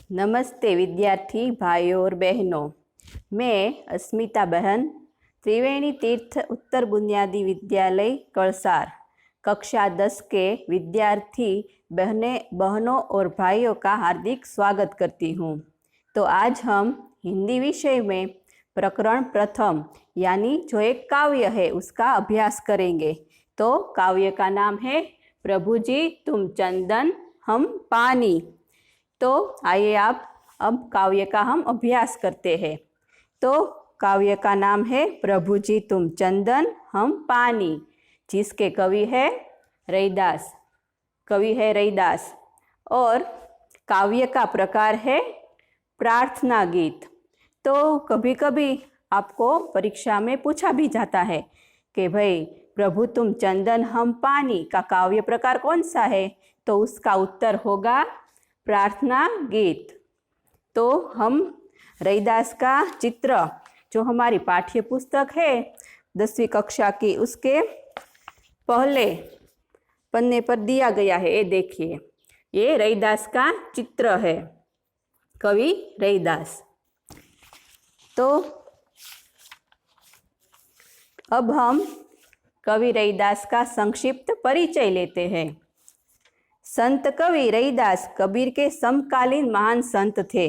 नमस्ते विद्यार्थी भाइयों और बहनों। मैं अस्मिता बहन त्रिवेणी तीर्थ उत्तर बुनियादी विद्यालय कलसार कक्षा 10 के विद्यार्थी बहनों और भाइयों का हार्दिक स्वागत करती हूँ। तो आज हम हिंदी विषय में प्रकरण प्रथम यानी जो एक काव्य है उसका अभ्यास करेंगे। तो काव्य का नाम है प्रभु जी तुम चंदन हम पानी। तो आइए आप अब काव्य का हम अभ्यास करते हैं। तो काव्य का नाम है प्रभु जी तुम चंदन हम पानी, जिसके कवि है रैदास। और काव्य का प्रकार है प्रार्थना गीत। तो कभी कभी आपको परीक्षा में पूछा भी जाता है कि भाई प्रभु तुम चंदन हम पानी का काव्य प्रकार कौन सा है, तो उसका उत्तर होगा प्रार्थना गीत। तो हम रैदास का चित्र जो हमारी पाठ्य पुस्तक है 10वीं कक्षा की, उसके पहले पन्ने पर दिया गया है। ये देखिए, ये रैदास का चित्र है, कवि रैदास। तो अब हम कवि रैदास का संक्षिप्त परिचय लेते हैं। संत कवि रैदास कबीर के समकालीन महान संत थे।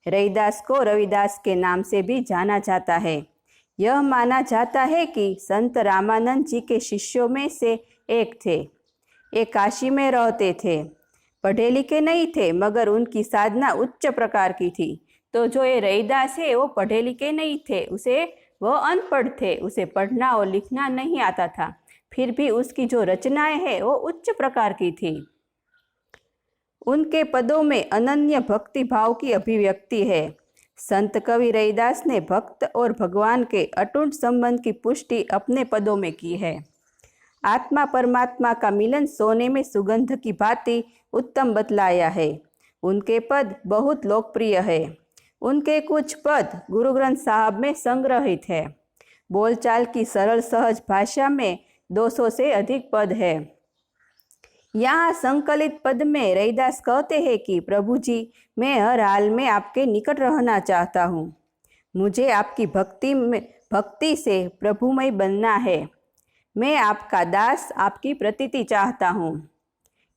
रैदास को रविदास के नाम से भी जाना जाता है। यह माना जाता है कि संत रामानंद जी के शिष्यों में से एक थे। ये काशी में रहते थे, पढ़े लिखे नहीं थे, मगर उनकी साधना उच्च प्रकार की थी। तो जो ये रैदास है वो पढ़े लिखे नहीं थे, वह अनपढ़ थे, उसे पढ़ना और लिखना नहीं आता था, फिर भी उसकी जो रचनाएं हैं वो उच्च प्रकार की थी। उनके पदों में अनन्य भक्ति भाव की अभिव्यक्ति है। संत कवि रैदास ने भक्त और भगवान के अटूट संबंध की पुष्टि अपने पदों में की है। आत्मा परमात्मा का मिलन सोने में सुगंध की भांति उत्तम बतलाया है। उनके पद बहुत लोकप्रिय है। उनके कुछ पद गुरु ग्रंथ साहब में संग्रहित है। बोलचाल की सरल सहज भाषा में 200 से अधिक पद है। यहाँ संकलित पद में रैदास कहते हैं कि प्रभु जी मैं हर हाल में आपके निकट रहना चाहता हूँ। मुझे आपकी भक्ति से प्रभुमय बनना है। मैं आपका दास आपकी प्रतीति चाहता हूँ।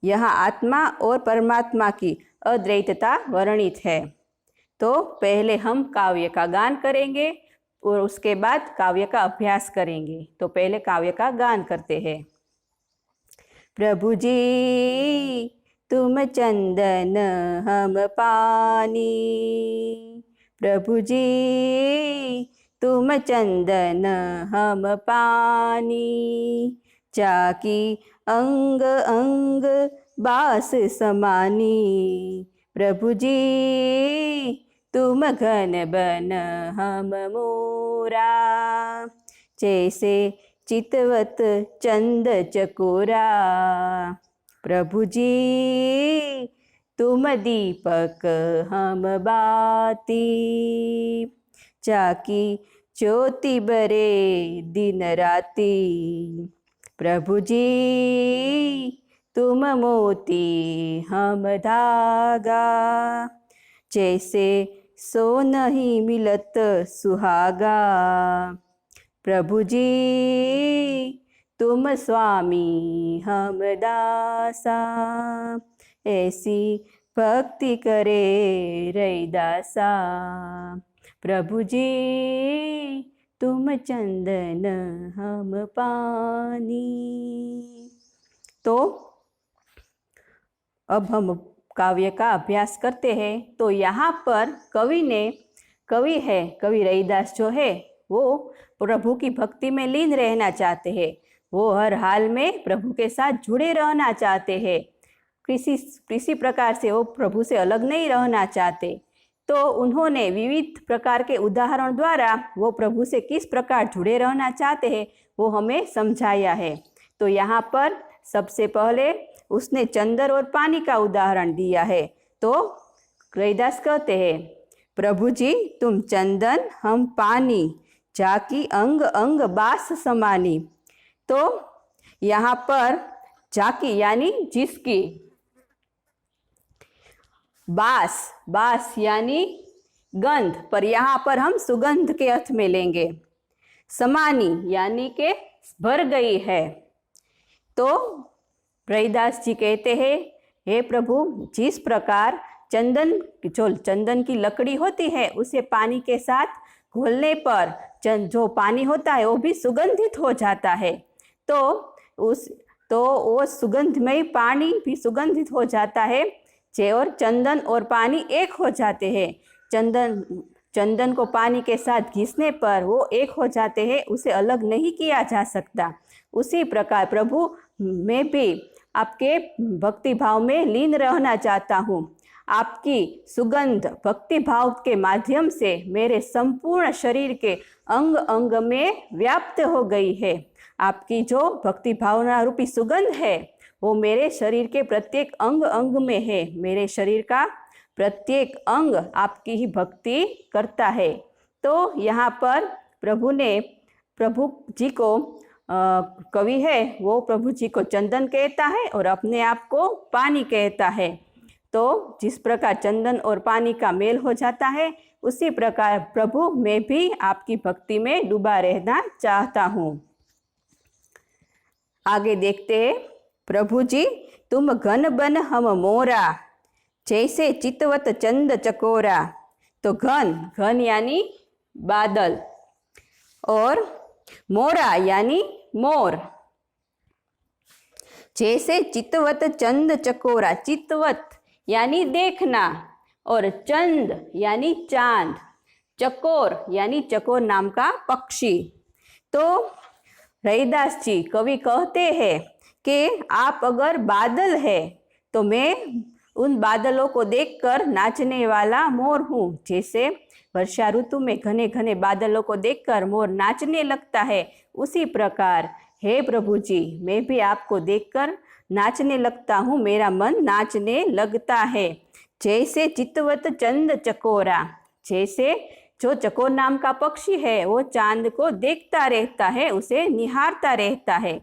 यहाँ आत्मा और परमात्मा की अद्वैतता वर्णित है। तो पहले हम काव्य का गान करेंगे और उसके बाद काव्य का अभ्यास करेंगे। तो पहले काव्य का गान करते हैं। प्रभु जी तुम चंदन हम पानी, प्रभु जी तुम चंदन हम पानी, चाकी अंग अंग बास समानी, प्रभु जी तुम घन बन हम मोरा, जैसे चितवत चंद चकोरा, प्रभु जी तुम दीपक हम बाती, चाकी ज्योति बरे दिन राती, प्रभु जी तुम मोती हम धागा, जैसे सो नहीं मिलत सुहागा, प्रभु जी तुम स्वामी हम दासा, ऐसी भक्ति करे रैदासा, प्रभु जी तुम चंदन हम पानी। तो अब हम काव्य का अभ्यास करते हैं। तो यहाँ पर कवि रैदास जो है वो प्रभु की भक्ति में लीन रहना चाहते हैं। वो हर हाल में प्रभु के साथ जुड़े रहना चाहते हैं। किसी प्रकार से वो प्रभु से अलग नहीं रहना चाहते। तो उन्होंने विविध प्रकार के उदाहरण द्वारा वो प्रभु से किस प्रकार जुड़े रहना चाहते हैं वो हमें समझाया है। तो यहाँ पर सबसे पहले उसने चंदन और पानी का उदाहरण दिया है। तो रैदास कहते हैं प्रभु जी तुम चंदन हम पानी, जाकी अंग अंग बास समानी। तो यहाँ पर जाकी यानी जिसकी, बास, बास यानी गंध, पर यहाँ पर हम सुगंध के अर्थ में लेंगे। समानी यानी के भर गई है। तो रैदास जी कहते हैं, हे प्रभु, जिस प्रकार चंदन की लकड़ी होती है उसे पानी के साथ घोलने पर जो पानी होता है वो भी सुगंधित हो जाता है, तो वो सुगंधमय पानी भी सुगंधित हो जाता है। और चंदन और पानी एक हो जाते हैं। चंदन को पानी के साथ घिसने पर वो एक हो जाते हैं, उसे अलग नहीं किया जा सकता। उसी प्रकार प्रभु, मैं भी आपके भक्ति भाव में लीन रहना चाहता हूँ। आपकी सुगंध भक्ति भाव के माध्यम से मेरे संपूर्ण शरीर के अंग अंग में व्याप्त हो गई है। आपकी जो भक्ति भावना रूपी सुगंध है वो मेरे शरीर के प्रत्येक अंग अंग में है। मेरे शरीर का प्रत्येक अंग आपकी ही भक्ति करता है। तो यहाँ पर प्रभु जी को कवि है वो प्रभु जी को चंदन कहता है और अपने आप को पानी कहता है। तो जिस प्रकार चंदन और पानी का मेल हो जाता है, उसी प्रकार प्रभु, मैं भी आपकी भक्ति में डूबा रहना चाहता हूँ। आगे देखते हैं, प्रभु जी तुम घन बन हम मोरा, जैसे चितवत चंद चकोरा। तो घन यानी बादल और मोरा यानी मोर। जैसे चितवत चंद चकोरा, चितवत यानी देखना और चंद यानी चांद, चकोर यानी चकोर नाम का पक्षी। तो रैदास जी कवि कहते हैं कि आप अगर बादल है तो मैं उन बादलों को देखकर नाचने वाला मोर हूँ। जैसे वर्षा ऋतु में घने घने बादलों को देखकर मोर नाचने लगता है, उसी प्रकार हे प्रभु जी, मैं भी आपको देखकर नाचने लगता हूँ, मेरा मन नाचने लगता है। जैसे चितवत चंद चकोरा, जैसे जो चकोर नाम का पक्षी है वो चांद को देखता रहता है, उसे निहारता रहता है।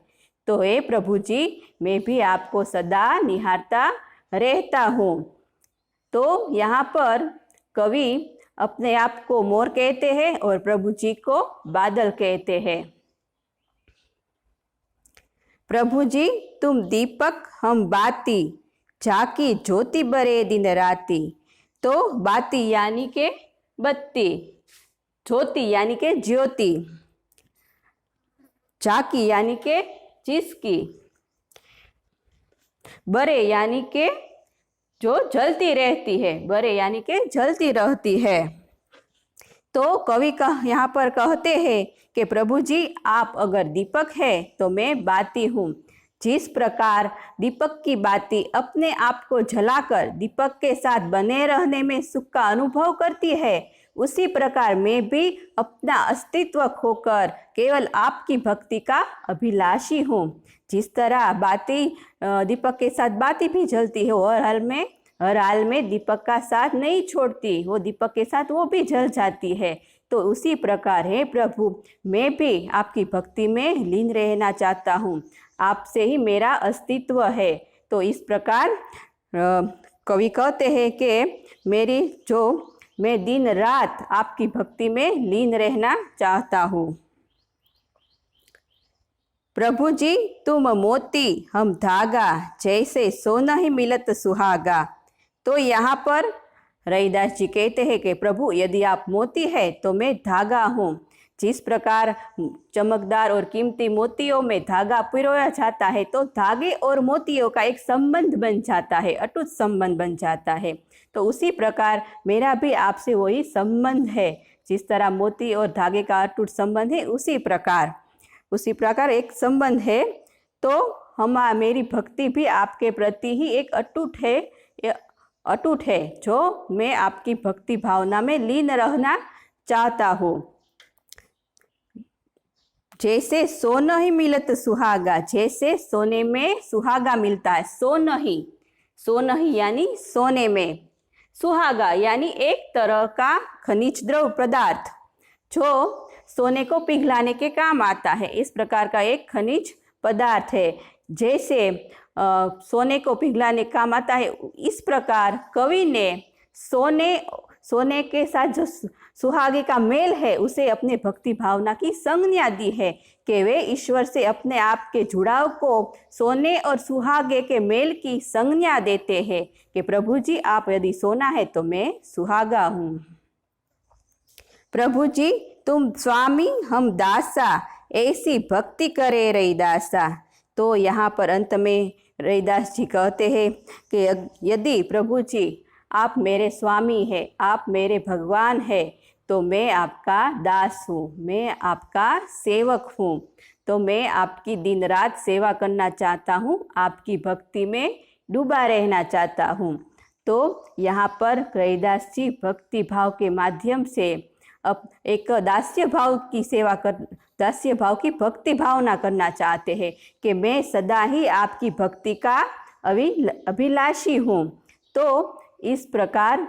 तो हे प्रभु जी, मैं भी आपको सदा निहारता रहता हूँ। तो यहाँ पर कवि अपने आप को मोर कहते हैं और प्रभु जी को बादल कहते हैं। प्रभु जी तुम दीपक हम बाती, झाकी ज्योति बरे दिन राती। तो बाती यानी के बत्ती, ज्योति यानी के ज्योति, झाकी यानी के जिसकी, बरे यानी के जो जलती रहती है, बरे यानी के जलती रहती है। तो कवि यहाँ पर कहते हैं कि प्रभु जी आप अगर दीपक है तो मैं बाती हूँ। जिस प्रकार दीपक की बाती अपने आप को जलाकर दीपक के साथ बने रहने में सुख का अनुभव करती है, उसी प्रकार मैं भी अपना अस्तित्व खोकर केवल आपकी भक्ति का अभिलाषी हूँ। जिस तरह बाती दीपक के साथ बाती भी जलती है, हर हाल में दीपक का साथ नहीं छोड़ती, वो दीपक के साथ वो भी जल जाती है। तो उसी प्रकार है प्रभु, मैं भी आपकी भक्ति में लीन रहना चाहता हूँ, आपसे ही मेरा अस्तित्व है। तो इस प्रकार कवि कहते हैं कि मैं दिन रात आपकी भक्ति में लीन रहना चाहता हूँ। प्रभु जी तुम मोती हम धागा, जैसे सोना ही मिलत सुहागा। तो यहाँ पर रैदास जी कहते हैं कि प्रभु यदि आप मोती है तो मैं धागा हूँ। जिस प्रकार चमकदार और कीमती मोतियों में धागा पिरोया जाता है तो धागे और मोतियों का एक संबंध बन जाता है, अटूट संबंध बन जाता है। तो उसी प्रकार मेरा भी आपसे वही संबंध है। जिस तरह मोती और धागे का अटूट संबंध है, उसी प्रकार एक संबंध है। तो मेरी भक्ति भी आपके प्रति ही एक अटूट है जो मैं आपकी भक्ति भावना में लीन रहना चाहता हूँ। जैसे सोना ही मिलत सुहागा, जैसे सोने में सुहागा मिलता है, सोनही यानी सोने में, सुहागा यानी एक तरह का खनिज द्रव पदार्थ जो सोने को पिघलाने के काम आता है। इस प्रकार का एक खनिज पदार्थ है। जैसे सोने को पिघलाने काम आता है, इस प्रकार कवि ने सोने के साथ जो सुहागे का मेल है उसे अपने भक्ति भावना की संज्ञा दी है कि वे ईश्वर से अपने आप के जुड़ाव को सोने और सुहागे के मेल की संज्ञा देते हैं कि प्रभु जी आप यदि सोना है तो मैं सुहागा हूँ। प्रभु जी तुम स्वामी हम दासा, ऐसी भक्ति करे रैदासा। तो यहाँ पर अंत में रैदास जी कहते हैं कि यदि प्रभु जी आप मेरे स्वामी हैं, आप मेरे भगवान हैं, तो मैं आपका दास हूँ, मैं आपका सेवक हूँ, तो मैं आपकी दिन रात सेवा करना चाहता हूँ, आपकी भक्ति में डूबा रहना चाहता हूँ। तो यहाँ पर रैदास जी भक्ति भाव के माध्यम से अब एक दास्य भाव की भक्ति भावना करना चाहते हैं कि मैं सदा ही आपकी भक्ति का अभिलाषी हूँ। तो इस प्रकार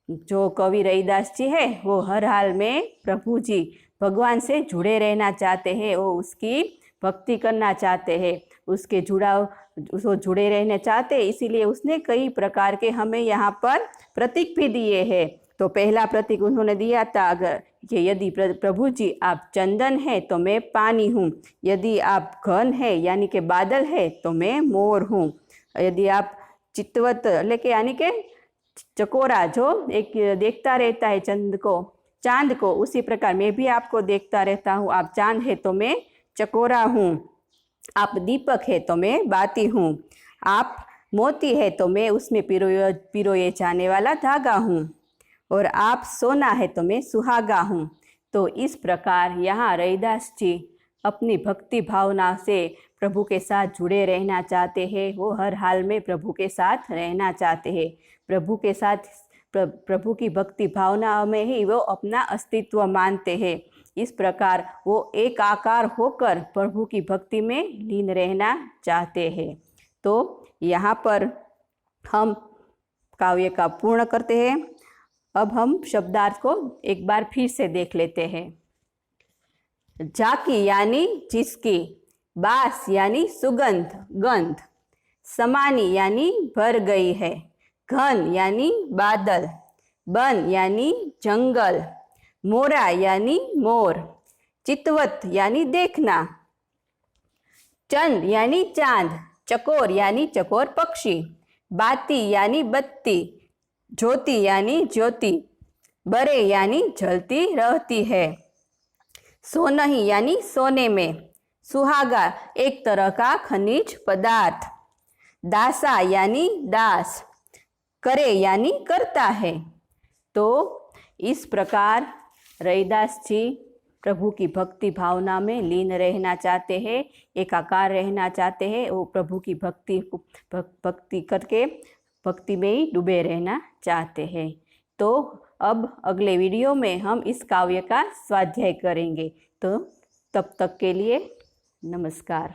जो कवि रैदास जी है वो हर हाल में प्रभु जी भगवान से जुड़े रहना चाहते हैं, वो उसकी भक्ति करना चाहते हैं, उसके जुड़े रहना चाहते हैं। इसीलिए उसने कई प्रकार के हमें यहाँ पर प्रतीक भी दिए हैं। तो पहला प्रतीक उन्होंने दिया था अगर कि यदि प्रभु जी आप चंदन है तो मैं पानी हूँ, यदि आप घन है यानी कि बादल है तो मैं मोर हूँ, यदि आप चितवत लेके यानी कि चकोरा जो एक देखता रहता है चांद को, उसी प्रकार मैं भी आपको देखता रहता हूँ। आप चांद है तो मैं चकोरा हूँ, आप दीपक है तो मैं बाती हूँ, आप मोती है तो मैं उसमें पिरोए जाने वाला धागा हूँ, और आप सोना है तो मैं सुहागा हूँ। तो इस प्रकार यहाँ रैदास जी अपनी भक्ति भावना से प्रभु के साथ जुड़े रहना चाहते हैं, वो हर हाल में प्रभु के साथ रहना चाहते हैं, प्रभु के साथ प्रभु की भक्ति भावना में ही वो अपना अस्तित्व मानते हैं। इस प्रकार वो एक आकार होकर प्रभु की भक्ति में लीन रहना चाहते हैं। तो यहाँ पर हम काव्य का पूर्ण करते हैं। अब हम शब्दार्थ को एक बार फिर से देख लेते हैं। झाकी यानी जिसकी, बास यानी सुगंध गंध, समानी यानी भर गई है, घन यानी बादल, बन यानी जंगल, मोरा यानी मोर, चितवत यानी देखना, चंद यानी चांद, चकोर यानी चकोर पक्षी, बाती यानी बत्ती, ज्योति यानी ज्योति, बरे यानी जलती रहती है, सोनही यानी सोने में, सुहागा एक तरह का खनिज पदार्थ, दासा यानी दास, करे यानी करता है। तो इस प्रकार रैदास जी प्रभु की भक्ति भावना में लीन रहना चाहते हैं, एकाकार रहना चाहते हैं, वो प्रभु की भक्ति करके भक्ति में ही डूबे रहना चाहते हैं। तो अब अगले वीडियो में हम इस काव्य का स्वाध्याय करेंगे। तो तब तक के लिए नमस्कार।